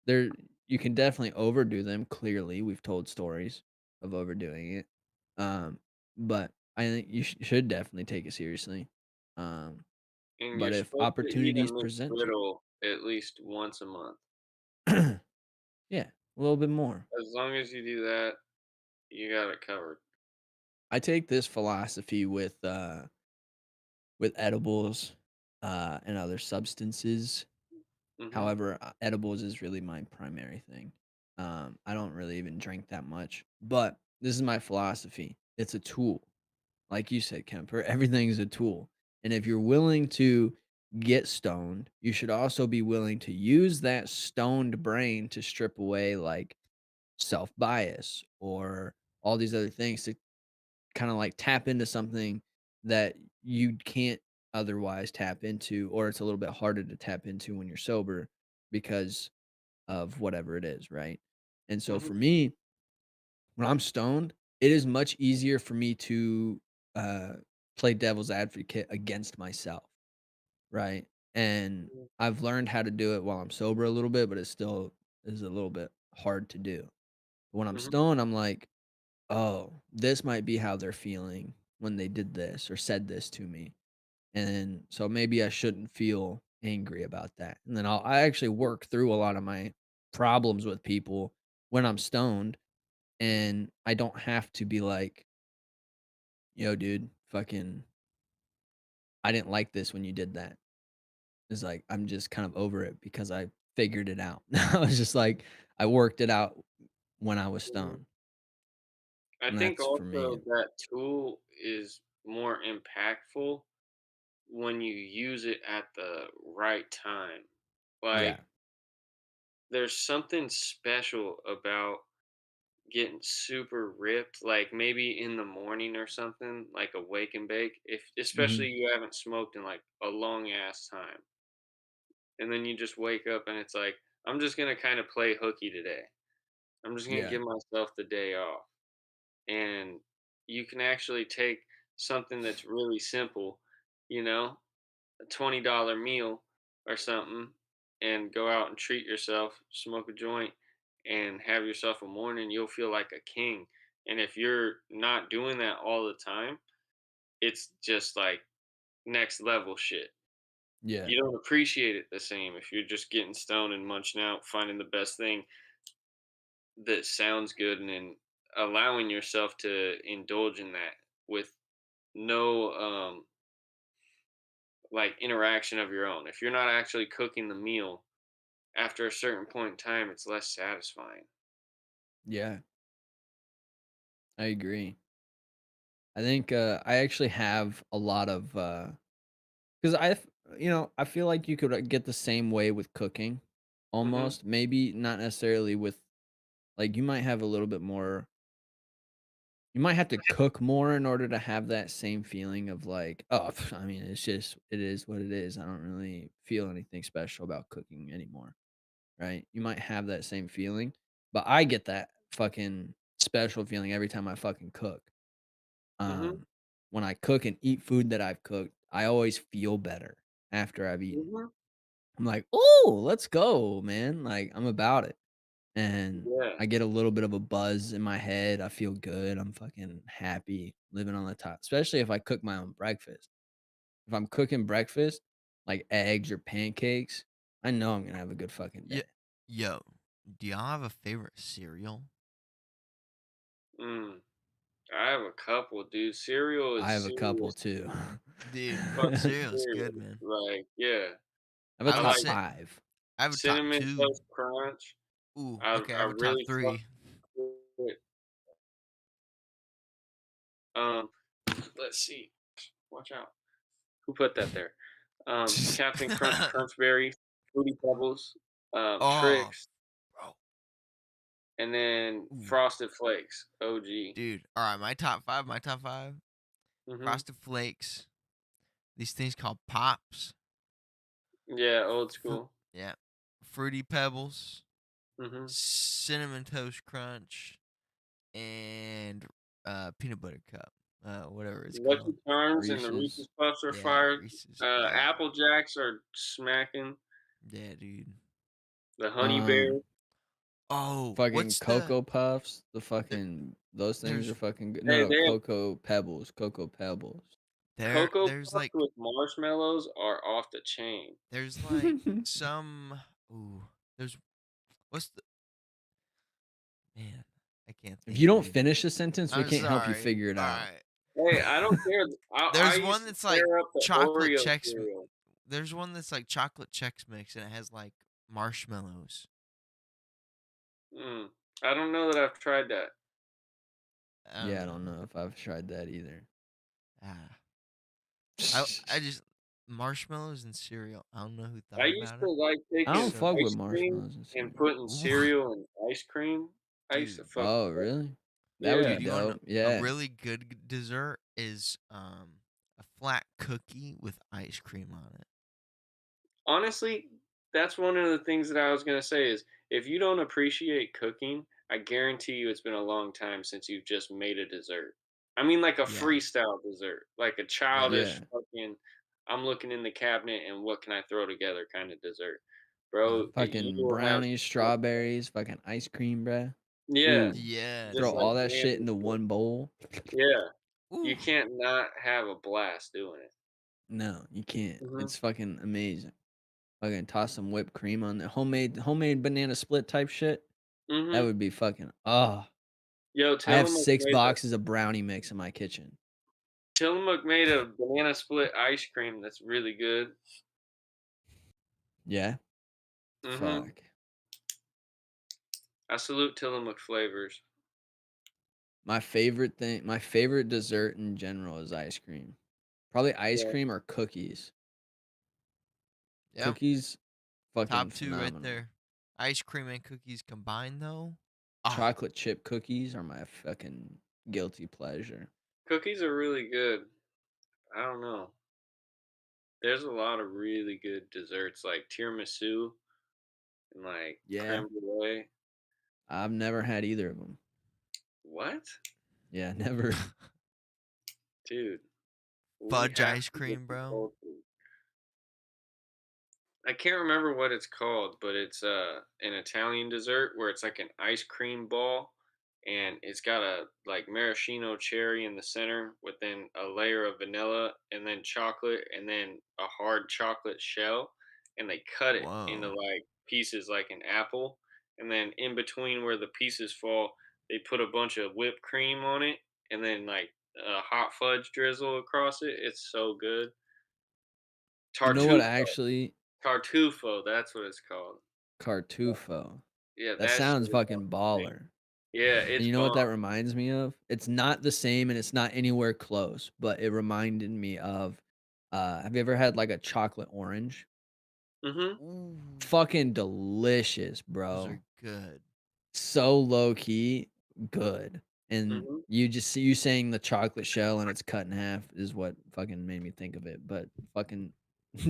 There you can definitely overdo them, clearly. We've told stories of overdoing it. Um, but I think you should definitely take it seriously. Um, And you're but if supposed to eat a opportunities present you McGriddle at least once a month. yeah, a little bit more. As long as you do that, you got it covered. I take this philosophy with edibles, and other substances. Mhm. However, edibles is really my primary thing. I don't really even drink that much, but this is my philosophy. It's a tool. Like you said, Kemper, everything is a tool. And if you're willing to get stoned, you should also be willing to use that stoned brain to strip away like self bias or all these other things to kind of like tap into something that you can't otherwise tap into, or it's a little bit harder to tap into when you're sober because of whatever it is, right? And so for Mhm. me, when I'm stoned, it is much easier for me to uh, play devil's advocate against myself, right? And I've learned how to do it while I'm sober a little bit, but it still is a little bit hard to do. When I'm Mhm. stoned, I'm like, oh, this might be how they're feeling when they did this or said this to me. And so maybe I shouldn't feel angry about that. And then I actually work through a lot of my problems with people when I'm stoned, and I don't have to be like, yo, dude, fucking, I didn't like this when you did that. It's like, I'm just kind of over it because I figured it out. I was just like, I worked it out when I was Mhm. stoned. I And think that's for also me. that tool is more impactful when you use it at the right time. Yeah. Like, there's something special about getting super ripped, like maybe in the morning or something, like a wake and bake. If Hmm. especially you haven't smoked in like a long ass time, and then you just wake up and it's like, I'm just gonna kind of play hooky today. I'm just gonna Yeah. give myself the day off, and you can actually take something that's really simple, you know, a $20 meal or something, and go out and treat yourself, smoke a joint, and have yourself a morning. You'll feel like a king. And if you're not doing that all the time, it's just like next level shit. Yeah. You don't appreciate it the same if you're just getting stoned and munching out, finding the best thing that sounds good, and then allowing yourself to indulge in that with no like interaction of your own. If you're not actually cooking the meal, after a certain point in time, it's less satisfying. Yeah. I agree. I think I actually have a lot of because I feel like you could get the same way with cooking, Mhm. almost. Maybe not necessarily with like you might have a little bit more. You might have to cook more in order to have that same feeling of like, oh, I mean, it is what it is. I don't really feel anything special about cooking anymore, right? You might have that same feeling, but I get that fucking special feeling every time I fucking cook. Mhm. Um, when I cook and eat food that I've cooked, I always feel better after I've eaten. Mhm. I'm like, "Oh, let's go, man." Like, I'm about it. And Yeah. I get a little bit of a buzz in my head. I feel good. I'm fucking happy living on the top, especially if I cook my own breakfast. If I'm cooking breakfast, like eggs or pancakes, I know I'm gonna have a good fucking Yeah. day. Yo, do y'all have a favorite cereal? Mm. I have a couple, dude. Cereal I is have a couple serious. too. Dude, I Fucking cereal's good, serious. man. Like, yeah. have a I I would top like say 5. I have a top cinnamon two. toast crunch. Ooh, I okay, I I have a top really fuck three. with it. Let's see. Watch out. Who put that there? Captain Crunch, Crunch Berries, Fruity Pebbles, Oh, Tricks, bro. and then Ooh, Frosted Flakes, OG. dude. All right, my top five. My top five. Mhm. Frosted Flakes. These things called Pops. Yeah, old Fru- school. yeah. Fruity Pebbles. Mhm. Cinnamon Toast Crunch. And peanut butter cup. Whatever it's Lucky called. Charms and the Reese's. Reese's Puffs are Yeah, fire. Reese's. Yeah. Apple Jacks are smacking. Yeah, dude. The Honey Um, Bear. Oh, fucking what's the Cocoa Puffs. The th- fucking those things are there's fucking good. No, Hey, no, they have Cocoa Pebbles. Cocoa Pebbles. Cocoa there's Puffs like with marshmallows are off the chain. there's like some ooh, there's what's the man, I can't If think, you don't dude. finish a sentence, we I'm can't help you sorry. figure it All out. right. Hey, I don't care. I There's one used to that's like tear up the chocolate Oreo Chex cereal. there's one that's like chocolate Chex Mix and it has like marshmallows. Mm. I don't know that I've tried that. I don't Yeah, I don't know. know if I've tried that either. Ah. I just marshmallows and cereal. I don't know who I thought used about to it. like I It's don't taking so fuck with ice cream marshmallows and and cereal. putting cereal in ice cream. I used to Dude. fuck Oh, with that. really? That would be Yeah. Dude, you want dope. a Yeah. really good dessert is a flat cookie with ice cream on it. Honestly, that's one of the things that I was gonna say is if you don't appreciate cooking, I guarantee you it's been a long time since you've just made a dessert. I mean, like a Yeah. freestyle dessert, like a Yeah. childish Yeah. fucking. I'm looking in the cabinet and what can I throw together kind of dessert, bro. You Fucking will have, brownies, strawberries, fucking ice cream, bruh. yeah, Ooh. Throw just like Dude. all that shit random into shit. one bowl. Yeah, Ooh. you can't not have a blast doing it. No, you can't. Mhm. It's fucking amazing. Fucking toss some whipped cream on there. Homemade banana split type shit. That Mhm. would be fucking Yo, I have Tillamook 6 made a boxes of brownie mix in my kitchen. Tillamook made a banana split ice cream that's really good. Yeah? Mhm. Fuck. I salute Tillamook flavors. My favorite dessert in general is ice cream. Probably ice Yeah. cream or cookies. Yep. Cookies, fucking Top two right phenomenal. there. Ice cream and cookies combined though. Ah. Chocolate chip cookies are my fucking guilty pleasure. Cookies are really good. I don't know. There's a lot of really good desserts like tiramisu and like Yeah, creme brulee. I've never had either of them. What? Yeah, never. Dude, we Fudge have ice to get cream, some bro. cold food. I can't remember what it's called, but it's an Italian dessert where it's like an ice cream ball and it's got a like maraschino cherry in the center with then a layer of vanilla and then chocolate and then a hard chocolate shell and they cut it into Whoa. like pieces like an apple and then in between where the pieces fall they put a bunch of whipped cream on it and then like a hot fudge drizzle across it. It's so good. You know what Tartuffe. actually Tartufo, that's what it's called. Cartufo. Yeah, That that shit sounds is off fucking the chain. baller. Yeah, And it's you know what that bomb. reminds me of? It's not the same and it's not anywhere close, but it reminded me of have you ever had like a chocolate orange? Mhm, Ooh. Fucking delicious, Those are bro. good. So low key, good. And mhm. you saying the chocolate shell and it's cut in half is what fucking made me think of it. But fucking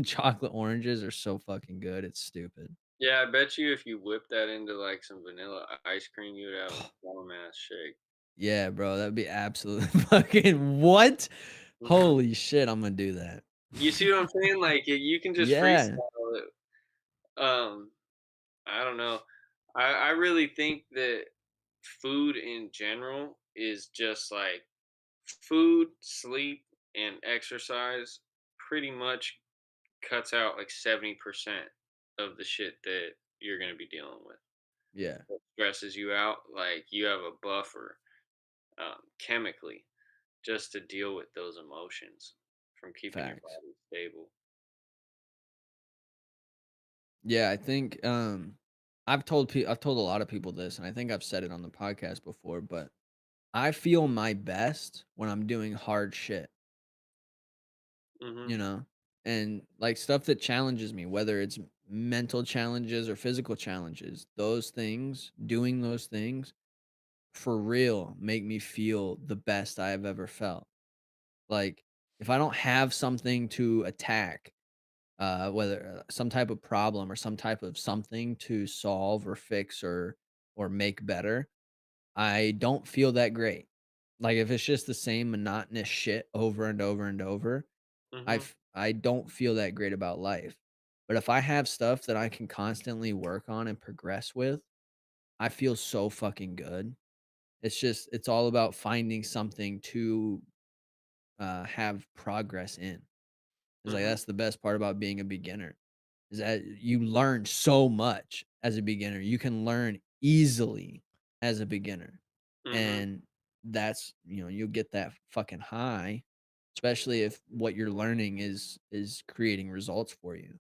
chocolate oranges are so fucking good. It's stupid. Yeah, I bet you if you whip that into, like, some vanilla ice cream, you would have a bomb ass shake. Yeah, bro, that'd be absolutely fucking what? Mhm. Holy shit, I'm gonna do that. You see what I'm saying? Like, you can just Yeah, freestyle it. Um, I don't know. I really think that food in general is just, like, food, sleep, and exercise pretty much cuts out, like, 70% of the shit that you're gonna be dealing with. yeah, What stresses you out, like, you have a buffer, chemically just to deal with those emotions from keeping your facts. body stable. Yeah, I think I've told a lot of people this, and I think I've said it on the podcast before, but I feel my best when I'm doing hard shit, Mhm. you know? And like stuff that challenges me, whether it's mental challenges or physical challenges, those things, doing those things for real make me feel the best I have ever felt. Like if I don't have something to attack, whether some type of problem or some type of something to solve or fix or make better, I don't feel that great. Like if it's just the same monotonous shit over and over and over, Mhm. I don't feel that great about life. But if I have stuff that I can constantly work on and progress with, I feel so fucking good. It's all about finding something to have progress in. It's like Mhm. that's the best part about being a beginner is that you learn so much as a beginner. You can learn easily as a beginner. Mhm. And that's, you'll get that fucking high, especially if what you're learning is creating results for you.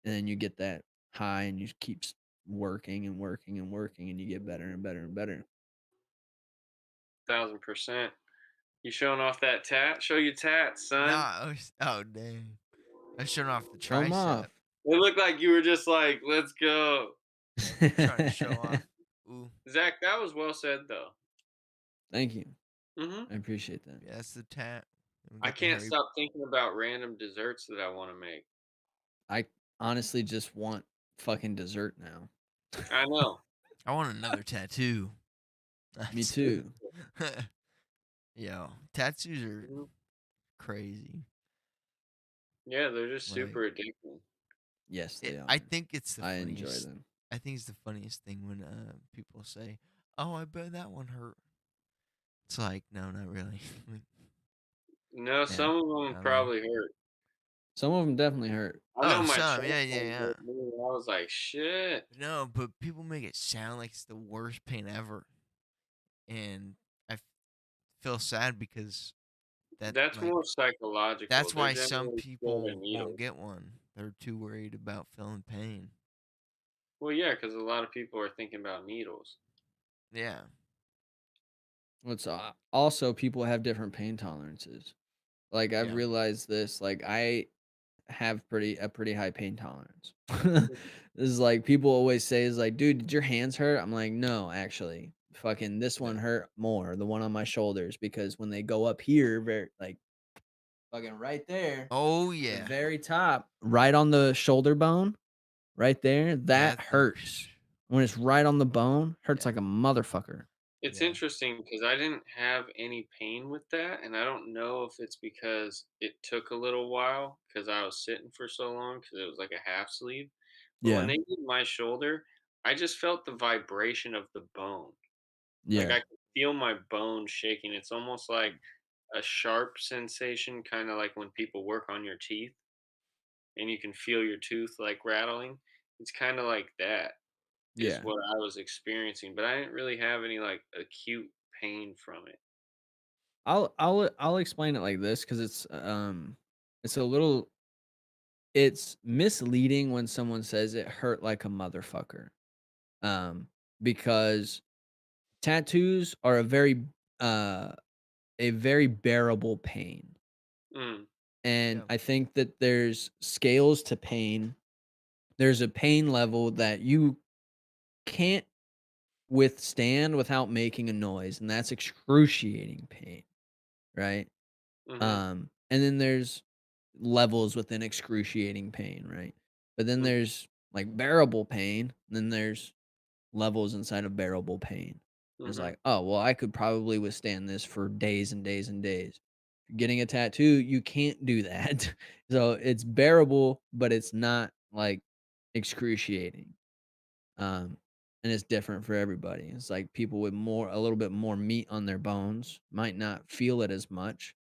And then you get that high and you keep working and working and working and you get better and better and better. 1000%. You showing off that tat? Show your tats, son. Nah, oh dang. I was showing off the Show 'em tricep. off. It looked like you were just like, "Let's go." Trying to show off. Ooh, Zach, that was well said though. Thank you. Mhm. I appreciate that. yeah, that's the tat. And we I got the can't hairy. stop thinking about random desserts that I wanna make. I honestly just want fucking dessert now. I know. I want another tattoo. Me That's too. yo, tattoos are Mhm. crazy. Yeah, they're just Like super addicting. Yes, they I are. think it's the I enjoy funniest. them. I think it's the funniest thing when people say, "Oh, I bet that one hurt." It's like, no, not really. No, yeah, some of them I mean, probably hurt. Some of them definitely hurt. I know oh, my some, chest yeah, yeah, one yeah. hurt me, and I was like, "Shit." No, but people make it sound like it's the worst pain ever, and I feel sad because that That's like more psychological. that's They're why some generally scared of people won't needles. get one. They're too worried about feeling pain. Well, yeah, because a lot of people are thinking about needles. Yeah, What's also people have different pain tolerances. Like I've yeah. realized this. Like I have a pretty high pain tolerance. This is like people always say is like, dude, did your hands hurt? I'm like, no, actually. Fucking this one No. hurt more, the one on my shoulders, because when they go up here, very like fucking right there, Oh the yeah, very top, right on the shoulder bone, right there, that that thing. hurts. When it's right on the bone, hurts Yeah, like a motherfucker. It's yeah. interesting because I didn't have any pain with that, and I don't know if it's because it took a little while because I was sitting for so long because it was like a half sleeve. But when Yeah. they did my shoulder, I just felt the vibration of the bone. Like Yeah. I could feel my bone shaking. It's almost like a sharp sensation, kind of like when people work on your teeth and you can feel your tooth like rattling. It's kind of like that is Yeah. what I was experiencing, but I didn't really have any like acute pain from it. I'll explain it like this because it's a little it's misleading when someone says it hurt like a motherfucker. Um, because tattoos are uh a very bearable pain. Mm, And Yeah. I think that there's scales to pain. There's a pain level that you can't withstand without making a noise, and that's excruciating pain, right? mhm, And then there's levels within excruciating pain, right? But then mm, there's like bearable pain, then there's levels inside of bearable pain. It's mhm. like, oh, well, I could probably withstand this for days and days and days. Getting a tattoo, you can't do that. So it's bearable, but it's not like excruciating. Um, and it's different for everybody. It's like people with a little bit more meat on their bones might not feel it as much,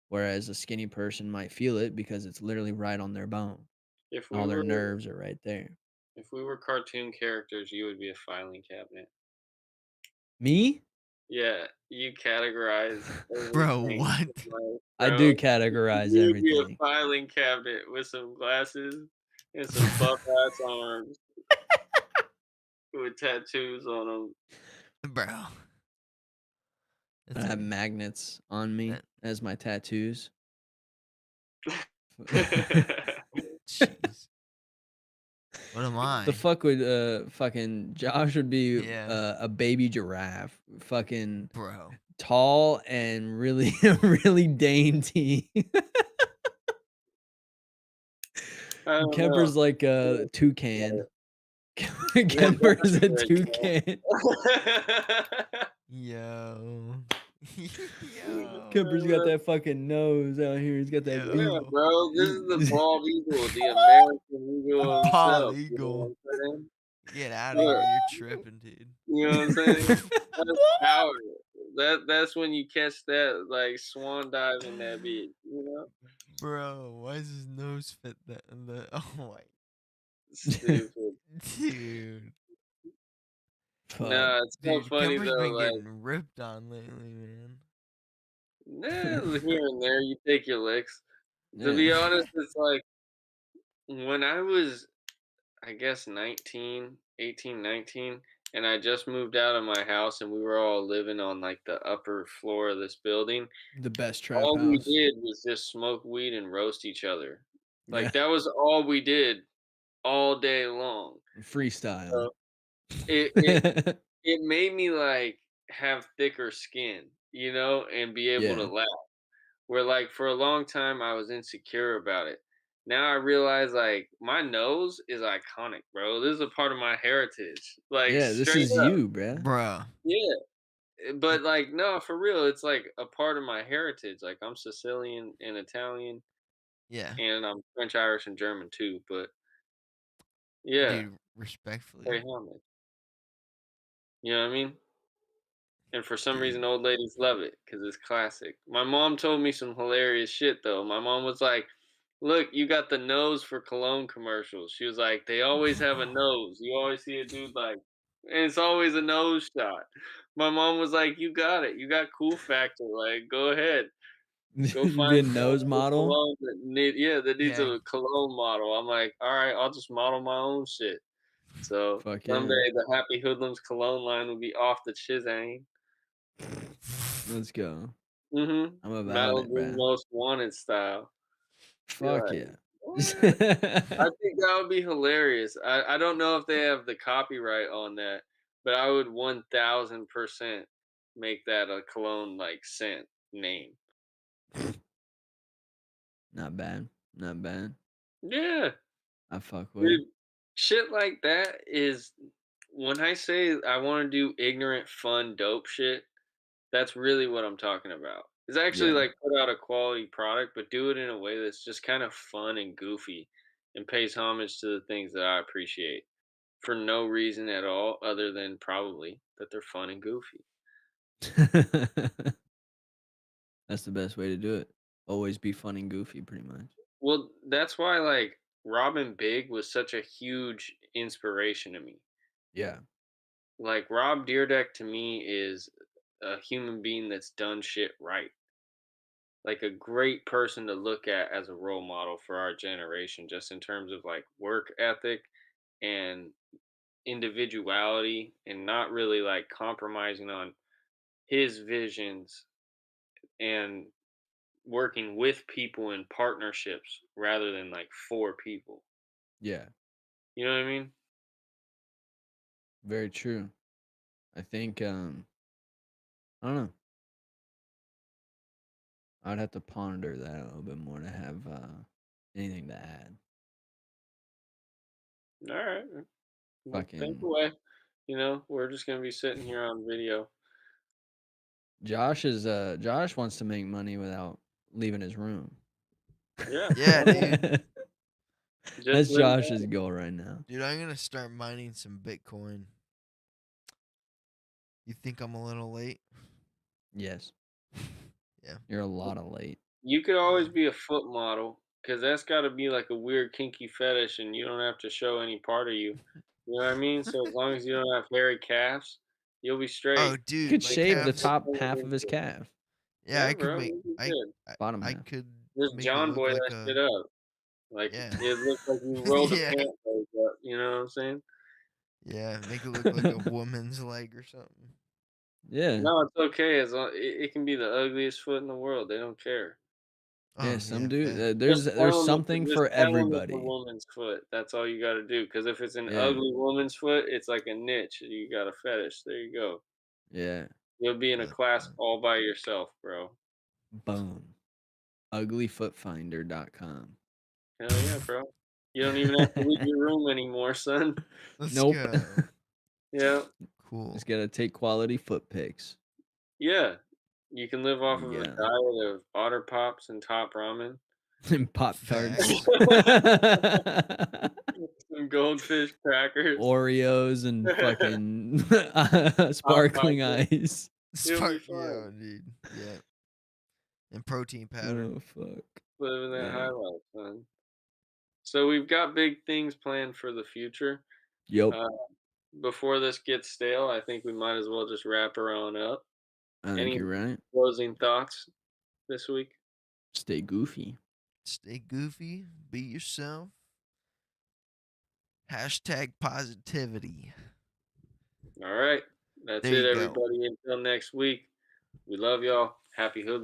whereas a skinny person might feel it because it's literally right on their bone. If we All their were nerves are right there. if we were cartoon characters, you would be a filing cabinet. Me? Yeah, you categorize Bro, everything in what? life, I bro. do categorize You would be a everything. filing cabinet with some glasses and some buff ass arms with tattoos on Bro. I That's have a magnets on me that as my tattoos. them. jeez. What am The I? fuck would fucking Josh would be Yeah, a baby giraffe, fucking bro. tall and really really dainty. I don't know. Kemper's like a toucan. Kemper's a toucan. Yo. Kemper's got Yo. that fucking nose out here. He's got that Yeah, big. Yo. bro. This is the bald eagle, the American eagle Bald himself. You know eagle. what I'm saying? Get out of here. Look, You're tripping, dude. you know what I'm saying? That's power. That's when you catch that like swan dive in that beach, you know? Bro, why does his nose fit that in the oh my Stupid. dude. Fuck. No, it's so Dude, funny Kemper's though, been like getting ripped on lately, man. here and there you take your licks. To Yeah. be honest, it's like when I was I guess 19, 18, 19, and I just moved out of my house and we were all living on like the upper floor of this building. The best trap All we house. did was just smoke weed and roast each other. Yeah. Like that was all we did all day long. Freestyle. So it it made me like have thicker skin, you know, and be able to Yeah. laugh. Where like for a long time I was insecure about it. Now I realize like my nose is iconic, bro. This is a part of my heritage. Like Yeah, this straight is up. you, bruh. Bruh. Yeah. Y- But like no, for real, it's like a part of my heritage. Like I'm Sicilian and Italian Yeah. and I'm French, Irish, and German too. But yeah, Dude, respectfully. pay homage. You know what I mean? And for some reason, Dude. old ladies love it because it's classic. My mom told me some hilarious shit though. My mom was like, "Look, you got the nose for cologne commercials." She was like, "They always have a nose. You always see a dude like, and it's always a nose shot." My mom was like, "You got it. You got cool factor. Like, go ahead, go Be a find nose a model. cologne that needs Yeah. a cologne model." I'm like, "All right, I'll just model my own shit." So Fuck yeah. someday the Happy Hoodlums cologne line will be off the chisang. Let's go. Mhm. I'm about it, Malibu bruh. Most Wanted style. Be Fuck like, yeah. "What?" I think that would be hilarious. I don't know if they have the copyright on that, but I would 1000% make that a cologne, like, scent name. Not bad. Not bad. Yeah, I fuck with it. dude. Shit like that is when I say I wanna do ignorant, fun, dope shit, that's really what I'm talking about. Is actually, Yeah. like, put out a quality product, but do it in a way that's just kind of fun and goofy and pays homage to the things that I appreciate for no reason at all other than probably that they're fun and goofy. That's the best way to do it. Always be fun and goofy, pretty much. Well, that's why, like, Robin Big was such a huge inspiration to me. Yeah. Like, Rob Deerdeck to me is a human being that's done shit right. Like a great person to look at as a role model for our generation, just in terms of like work ethic and individuality and not really like compromising on his visions and working with people in partnerships rather than like for people. Yeah. You know what I mean? Very true. I think I don't know. I'd have to ponder that a little bit more to have anything to add. All right. Well, think Fucking away. You know, we're just gonna be sitting here on video. Josh wants to make money without leaving his room. Yeah. Yeah, Why not? dude. Just That's live. Josh's goal right now. Dude, I'm gonna start mining some Bitcoin. You think I'm a little late? Yes. Yeah. You're a lot of late. You could Yeah. always be a foot model, cause that's gotta be like a weird kinky fetish, and you don't have to show any part of you. You know what I mean? So as long as you don't have hairy calves, you'll be Oh, straight. He dude, could my shave the calves. top half of his calf. Yeah, Yeah, I could bro, make. you'll be I. good. I, Bottom I half. could Just make it John look Boy like that a. shit up. Like Yeah. it looks like you rolled a Yeah. pant leg up. You know what I'm saying? Yeah, make it look like a woman's leg or something. Yeah. No, it's okay. As long, it can be the ugliest foot in the world. They don't care. Yeah, Oh some yeah, do. fact. There's something Just for tell them it's a everybody. woman's foot. That's all you gotta do. Because if it's an Yeah, ugly woman's foot, it's like a niche. You got a fetish. There you go. yeah. You'll be in a Look, class all by yourself, bro. Boom. Uglyfootfinder.com. Hell yeah, bro. You don't even have to leave your room anymore, son. let's Nope. go. Yeah. Cool. Just gotta take quality foot pics. Yeah. You can live off of a Yeah. diet of Otter Pops and Top Ramen. And Pop Tarts. Facts. Some goldfish crackers. Oreos and fucking Hot sparkling Pockets. ice. You'll be Spark, fine. yo, dude. Yeah, and protein powder. Oh fuck. Living that Yeah. high life, son. So we've got big things planned for the future. Yep. Uh, before this gets stale, I think we might as well just wrap her on up. I think Any you're right. closing thoughts this week? Stay goofy. Stay goofy. Be yourself. Hashtag positivity. All right. That's There it, you go. everybody. Until next week. We love y'all. Happy Hoodlums.